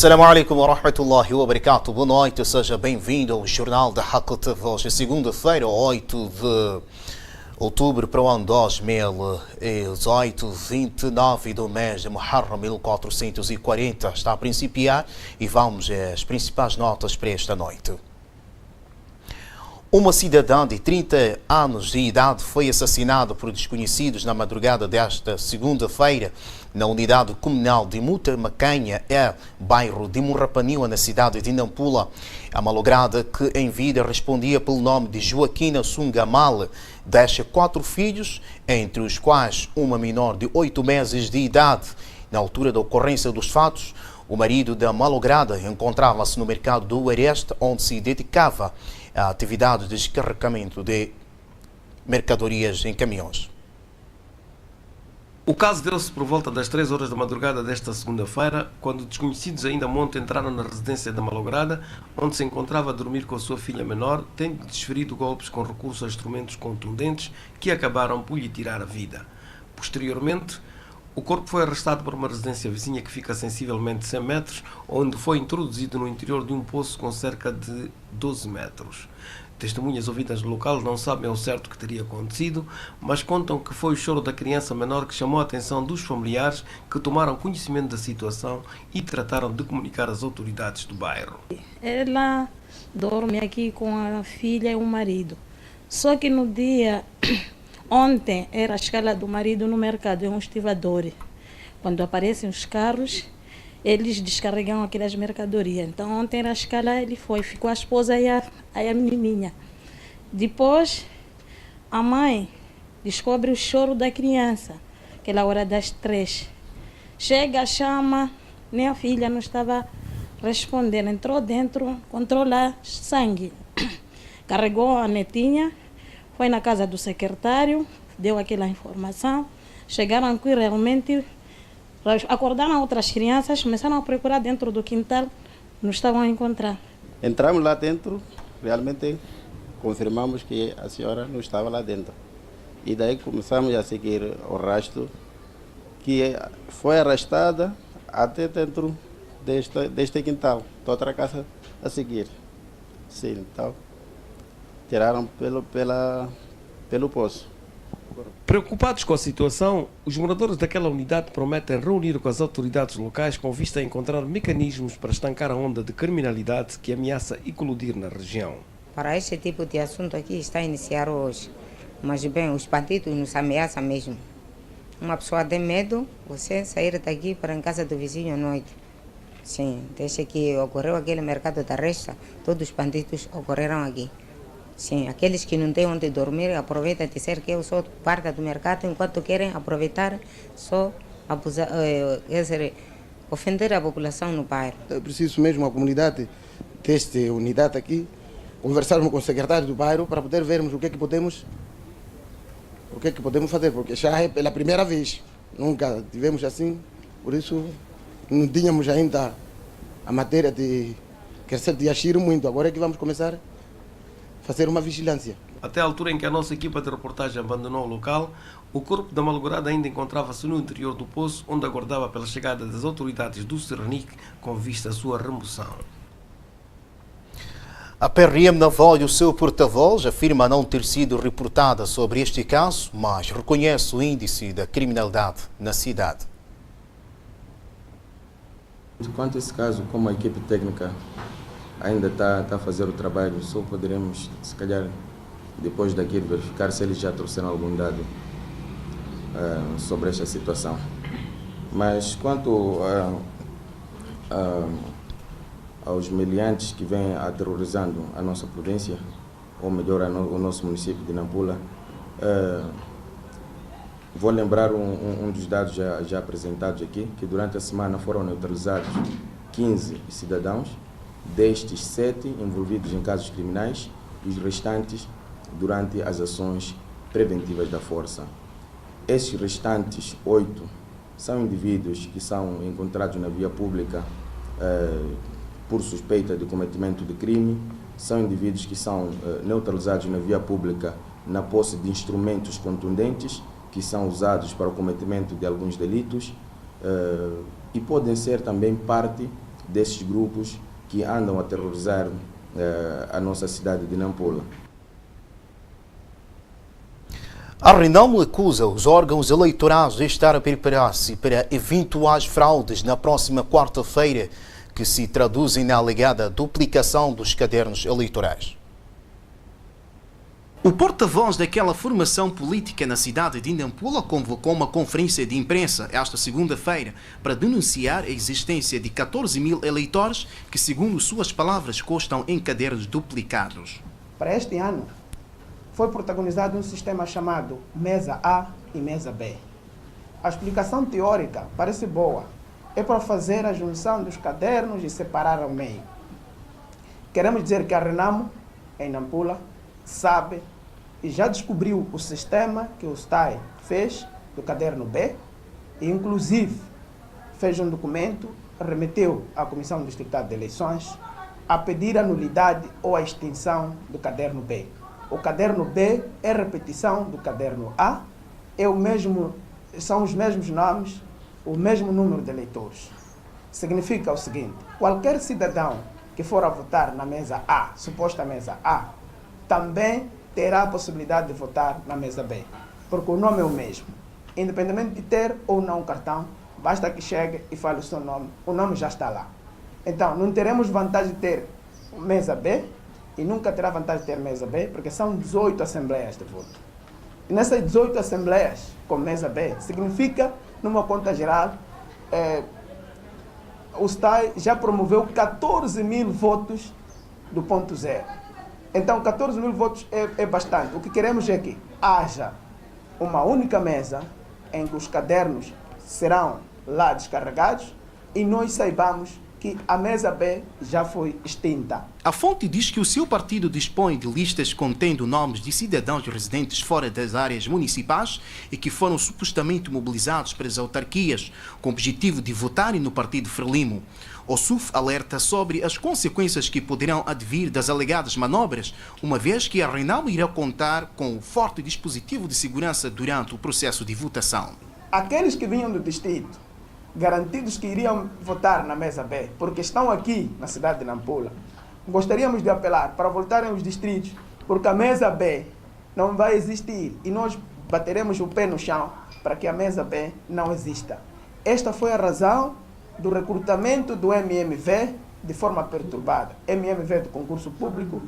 Assalamu alaikum wa rahmatullahi wa barakatuh. Boa noite, seja bem-vindo ao Jornal da Hackle TV. Hoje é segunda-feira, 8 de outubro para o ano 2018, 29 do mês de Muharram 1440. Está a principiar e vamos às principais notas para esta noite. Uma cidadã de 30 anos de idade foi assassinada por desconhecidos na madrugada desta segunda-feira na unidade comunal de Mutamacanha, bairro de Murrapaniwa, na cidade de Nampula. A malograda, que em vida respondia pelo nome de Joaquina Sungamal, deixa 4 filhos, entre os quais uma menor de 8 meses de idade. Na altura da ocorrência dos fatos, o marido da malograda encontrava-se no mercado do Areste, onde se dedicava à atividade de descarregamento de mercadorias em caminhões. O caso deu-se por volta das 3 horas da madrugada desta segunda-feira, quando desconhecidos ainda monte entraram na residência da malograda, onde se encontrava a dormir com a sua filha menor, tendo desferido golpes com recurso a instrumentos contundentes que acabaram por lhe tirar a vida. Posteriormente, o corpo foi arrastado para uma residência vizinha que fica sensivelmente 100 metros, onde foi introduzido no interior de um poço com cerca de 12 metros. Testemunhas ouvidas no local não sabem ao certo o que teria acontecido, mas contam que foi o choro da criança menor que chamou a atenção dos familiares, que tomaram conhecimento da situação e trataram de comunicar às autoridades do bairro. Ela dorme aqui com a filha e o marido. Só que no dia... Ontem era a escala do marido no mercado, é um estivador. Quando aparecem os carros, eles descarregam aquelas mercadorias. Então ontem era a escala, ele foi, ficou a esposa e a menininha. Depois, a mãe descobre o choro da criança, aquela hora das 3. Chega, chama, nem a filha não estava respondendo. Entrou dentro, controla sangue. Carregou a netinha. Foi na casa do secretário, deu aquela informação. Chegaram aqui realmente, acordaram outras crianças, começaram a procurar dentro do quintal, não estavam a encontrar. Entramos lá dentro, realmente confirmamos que a senhora não estava lá dentro. E daí começamos a seguir o rastro, que foi arrastada até dentro deste quintal, da outra casa a seguir. Sim, então... tiraram pelo poço. Preocupados com a situação, os moradores daquela unidade prometem reunir com as autoridades locais com vista a encontrar mecanismos para estancar a onda de criminalidade que ameaça eclodir na região. Para este tipo de assunto aqui está a iniciar hoje, mas bem, os bandidos nos ameaçam mesmo. Uma pessoa tem medo, você sair daqui para em casa do vizinho à noite. Sim, desde que ocorreu aquele mercado da Resta, todos os bandidos ocorreram aqui. Sim, aqueles que não têm onde dormir aproveitam de dizer que eu sou parte do mercado, enquanto querem aproveitar só abusar, ofender a população no bairro. É preciso mesmo a comunidade desta unidade aqui conversarmos com o secretário do bairro para poder vermos o que é que podemos fazer, porque já é pela primeira vez, nunca tivemos assim, por isso não tínhamos ainda a matéria de crescer de agir muito, agora é que vamos começar fazer uma vigilância. Até a altura em que a nossa equipa de reportagem abandonou o local, o corpo da malograda ainda encontrava-se no interior do poço, onde aguardava pela chegada das autoridades do Sernic com vista à sua remoção. A PRM Naval e o seu porta-voz afirma não ter sido reportada sobre este caso, mas reconhece o índice da criminalidade na cidade. Quanto a esse caso, como a equipe técnica ainda está a fazer o trabalho, só poderemos, se calhar, depois daqui verificar se eles já trouxeram algum dado sobre esta situação. Mas quanto aos meliantes que vêm aterrorizando a nossa província, ou melhor, o nosso município de Nampula, vou lembrar um dos dados já apresentados aqui, que durante a semana foram neutralizados 15 cidadãos, destes 7 envolvidos em casos criminais e os restantes durante as ações preventivas da força. Estes restantes 8 são indivíduos que são encontrados na via pública por suspeita de cometimento de crime, são indivíduos que são neutralizados na via pública na posse de instrumentos contundentes que são usados para o cometimento de alguns delitos e podem ser também parte desses grupos que andam a aterrorizar a nossa cidade de Nampula. A Renamo acusa os órgãos eleitorais de estar a preparar-se para eventuais fraudes na próxima quarta-feira, que se traduzem na alegada duplicação dos cadernos eleitorais. O porta-voz daquela formação política na cidade de Nampula convocou uma conferência de imprensa esta segunda-feira para denunciar a existência de 14 mil eleitores que, segundo suas palavras, constam em cadernos duplicados. Para este ano, foi protagonizado um sistema chamado Mesa A e Mesa B. A explicação teórica parece boa. É para fazer a junção dos cadernos e separar ao meio. Queremos dizer que a Renamo, em Nampula, sabe e já descobriu o sistema que o STAI fez do caderno B e, inclusive, fez um documento, remeteu à Comissão Distrital de Eleições a pedir a nulidade ou a extinção do caderno B. O caderno B é repetição do caderno A, são os mesmos nomes, o mesmo número de eleitores. Significa o seguinte: qualquer cidadão que for a votar na mesa A, suposta mesa A, também terá a possibilidade de votar na mesa B, porque o nome é o mesmo. Independente de ter ou não um cartão, basta que chegue e fale o seu nome, o nome já está lá. Então, não teremos vantagem de ter mesa B e nunca terá vantagem de ter mesa B, porque são 18 assembleias de voto. E nessas 18 assembleias com mesa B, significa, numa conta geral, o STAI já promoveu 14 mil votos do ponto zero. Então, 14 mil votos é bastante. O que queremos é que haja uma única mesa em que os cadernos serão lá descarregados e nós saibamos que a mesa B já foi extinta. A fonte diz que o seu partido dispõe de listas contendo nomes de cidadãos residentes fora das áreas municipais e que foram supostamente mobilizados para as autarquias com o objetivo de votarem no partido Frelimo. O SUF alerta sobre as consequências que poderão advir das alegadas manobras, uma vez que a Renamo irá contar com um forte dispositivo de segurança durante o processo de votação. Aqueles que vinham do distrito, garantidos que iriam votar na mesa B, porque estão aqui na cidade de Nampula, gostaríamos de apelar para voltarem aos distritos, porque a mesa B não vai existir e nós bateremos o pé no chão para que a mesa B não exista. Esta foi a razão do recrutamento do MMV de forma perturbada, MMV do concurso público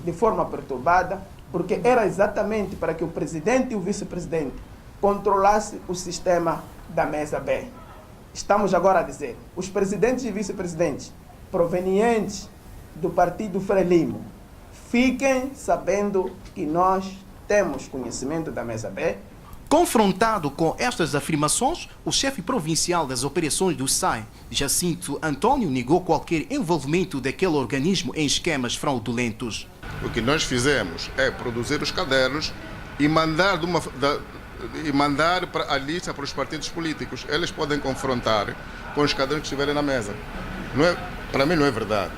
de forma perturbada, porque era exatamente para que o presidente e o vice-presidente controlassem o sistema da mesa B. Estamos agora a dizer, os presidentes e vice-presidentes provenientes do partido Frelimo, fiquem sabendo que nós temos conhecimento da mesa B. Confrontado com estas afirmações, o chefe provincial das operações do SAI, Jacinto Antônio, negou qualquer envolvimento daquele organismo em esquemas fraudulentos. O que nós fizemos é produzir os cadernos e mandar para a lista para os partidos políticos. Eles podem confrontar com os cadernos que estiverem na mesa. Para mim não é verdade,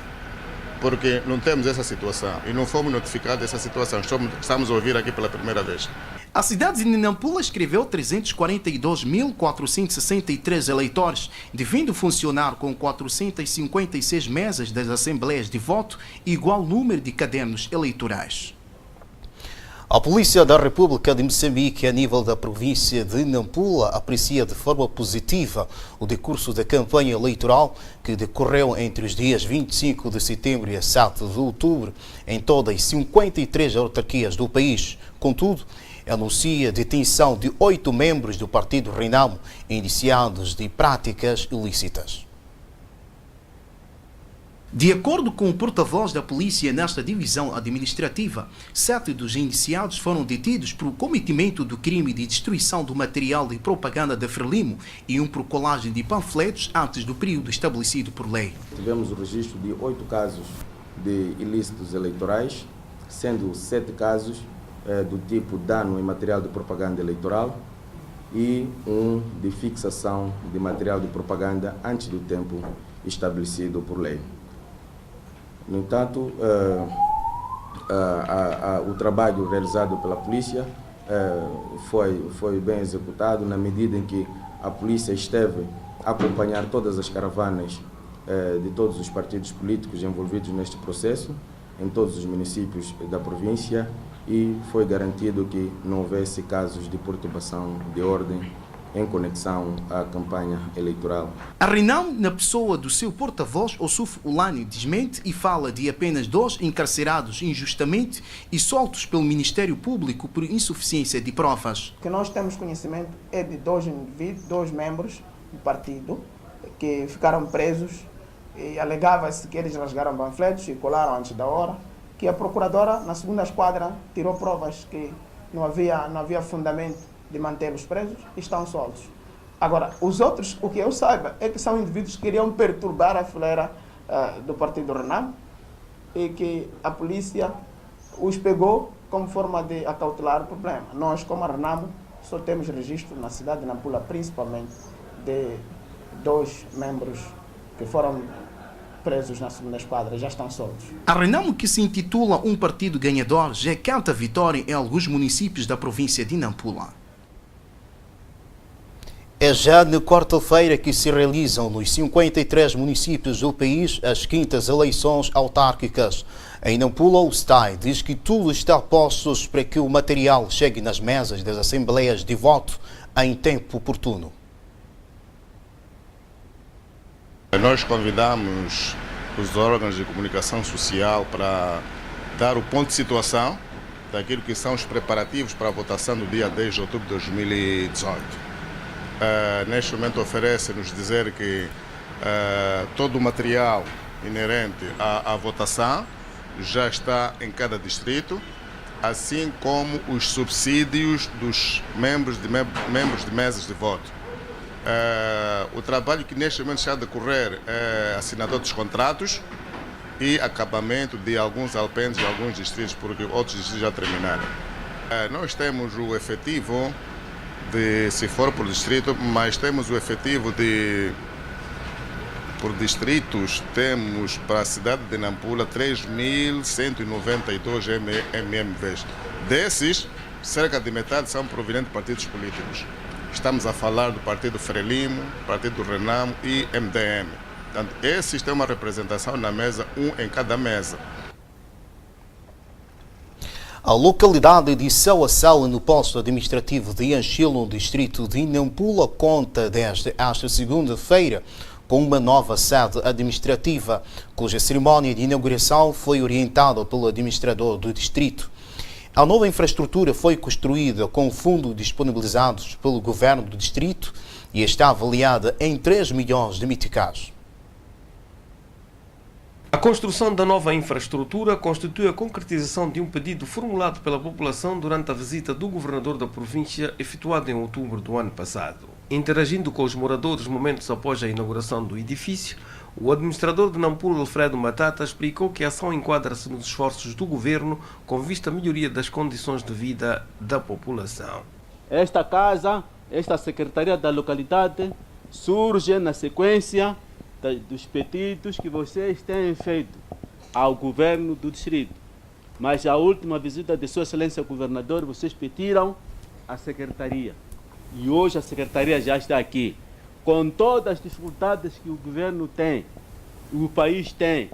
porque não temos essa situação e não fomos notificados dessa situação. Estamos a ouvir aqui pela primeira vez. A cidade de Nampula escreveu 342.463 eleitores, devendo funcionar com 456 mesas das assembleias de voto e igual número de cadernos eleitorais. A Polícia da República de Moçambique, a nível da província de Nampula, aprecia de forma positiva o decurso da campanha eleitoral que decorreu entre os dias 25 de setembro e 7 de outubro em todas as 53 autarquias do país. Contudo, anuncia a detenção de 8 membros do partido Renamo indiciados de práticas ilícitas. De acordo com o porta-voz da polícia nesta divisão administrativa, 7 dos indiciados foram detidos por cometimento do crime de destruição do material de propaganda da Frelimo e por colagem de panfletos antes do período estabelecido por lei. Tivemos o registro de 8 casos de ilícitos eleitorais, sendo 7 casos do tipo dano em material de propaganda eleitoral e um de fixação de material de propaganda antes do tempo estabelecido por lei. No entanto, o trabalho realizado pela polícia foi bem executado na medida em que a polícia esteve a acompanhar todas as caravanas de todos os partidos políticos envolvidos neste processo, em todos os municípios da província, e foi garantido que não houvesse casos de perturbação de ordem em conexão à campanha eleitoral. A Renamo, na pessoa do seu porta-voz, Ossuf Ulani, desmente e fala de apenas 2 encarcerados injustamente e soltos pelo Ministério Público por insuficiência de provas. O que nós temos conhecimento é de 2 indivíduos, 2 membros do partido que ficaram presos e alegava-se que eles rasgaram panfletos e colaram antes da hora, que a procuradora, na segunda esquadra, tirou provas que não havia fundamento de mantê-los presos e estão soltos. Agora, os outros, o que eu saiba, é que são indivíduos que queriam perturbar a fileira do partido Renamo e que a polícia os pegou como forma de acautelar o problema. Nós, como a Renamo, só temos registro na cidade de Nampula, principalmente, de 2 membros que foram presos na segunda esquadra e já estão soltos. A Renamo, que se intitula um partido ganhador, já canta vitória em alguns municípios da província de Nampula. É já na quarta-feira que se realizam nos 53 municípios do país as 5ª eleições autárquicas. Em Nampula, o STAI diz que tudo está postos para que o material chegue nas mesas das assembleias de voto em tempo oportuno. Nós convidamos os órgãos de comunicação social para dar o ponto de situação daquilo que são os preparativos para a votação do dia 10 de outubro de 2018. Neste momento oferece-nos dizer que todo o material inerente à votação já está em cada distrito, assim como os subsídios dos membros de mesas de voto. O trabalho que neste momento está a decorrer é assinador dos contratos e acabamento de alguns alpendres de alguns distritos, porque outros distritos já terminaram. Nós temos o efetivo se for por distrito, mas temos o efetivo por distritos, temos para a cidade de Nampula 3.192 MMVs. Desses, cerca de metade são provenientes de partidos políticos. Estamos a falar do Partido Frelimo, Partido Renamo e MDM. Portanto, esses têm uma representação na mesa, um em cada mesa. A localidade de Sauaçala, no posto administrativo de Anchilo, no distrito de Nampula, conta desde esta segunda-feira com uma nova sede administrativa, cuja cerimónia de inauguração foi orientada pelo administrador do distrito. A nova infraestrutura foi construída com fundos disponibilizados pelo governo do distrito e está avaliada em 3 milhões de meticais. A construção da nova infraestrutura constitui a concretização de um pedido formulado pela população durante a visita do governador da província, efetuada em outubro do ano passado. Interagindo com os moradores momentos após a inauguração do edifício, o administrador de Nampula, Alfredo Matata, explicou que a ação enquadra-se nos esforços do governo com vista à melhoria das condições de vida da população. Esta casa, esta secretaria da localidade, surge na sequência dos pedidos que vocês têm feito ao governo do distrito. Mas a última visita de Sua Excelência Governador, vocês pediram a secretaria. E hoje a secretaria já está aqui. Com todas as dificuldades que o governo tem, o país tem,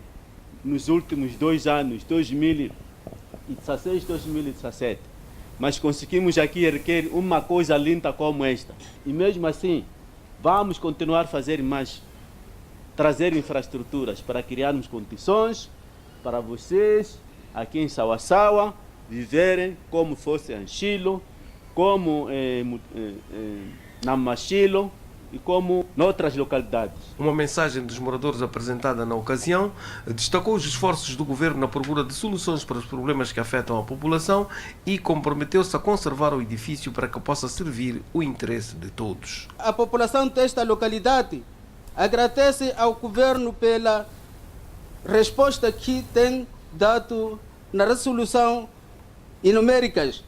nos últimos 2 anos, 2016 e 2017. Mas conseguimos aqui erguer uma coisa linda como esta. E mesmo assim, vamos continuar a fazer mais, trazer infraestruturas para criarmos condições para vocês aqui em Sauaçala viverem como fosse Anchilo, como Namachilo e como noutras localidades. Uma mensagem dos moradores apresentada na ocasião destacou os esforços do governo na procura de soluções para os problemas que afetam a população e comprometeu-se a conservar o edifício para que possa servir o interesse de todos. A população desta localidade agradece ao governo pela resposta que tem dado na resolução inúmeras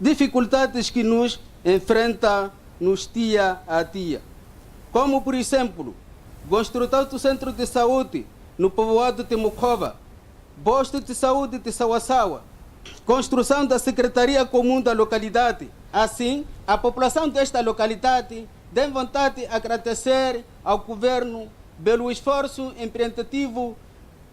dificuldades que nos enfrenta nos dia a dia. Como, por exemplo, construção do centro de saúde no povoado de Mukova, posto de saúde de Sauaçala, construção da Secretaria Comum da localidade. Assim, a população desta localidade de vontade de agradecer ao governo pelo esforço empreenditivo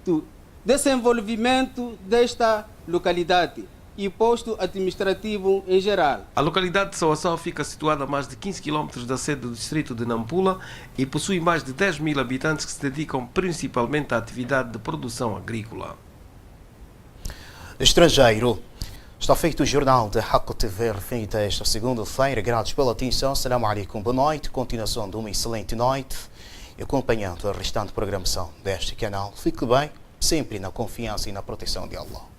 do desenvolvimento desta localidade e posto administrativo em geral. A localidade de Sauaçau fica situada a mais de 15 km da sede do distrito de Nampula e possui mais de 10 mil habitantes que se dedicam principalmente à atividade de produção agrícola. Estrangeiro. Está feito o jornal da Haco TV feita esta segunda-feira. Graças pela atenção. Assalamu alaikum. Boa noite. Continuação de uma excelente noite. E acompanhando a restante programação deste canal. Fique bem, sempre na confiança e na proteção de Allah.